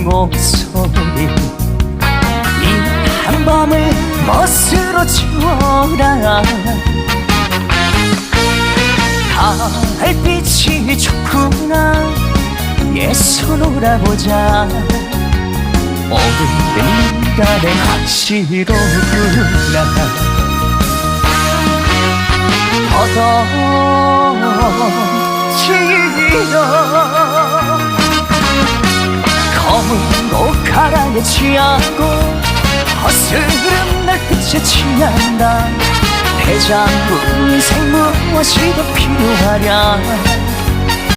목소리 이 한밤을 멋으로 채워라. 달빛이 좋구나 예수 놀아보자. 오늘은 네가 내 확시로구나. 더덕지러 검은 옷 가랑에 취하고 허스름 날빛에 취한다. 대장 운생 무엇이 더 필요하랴.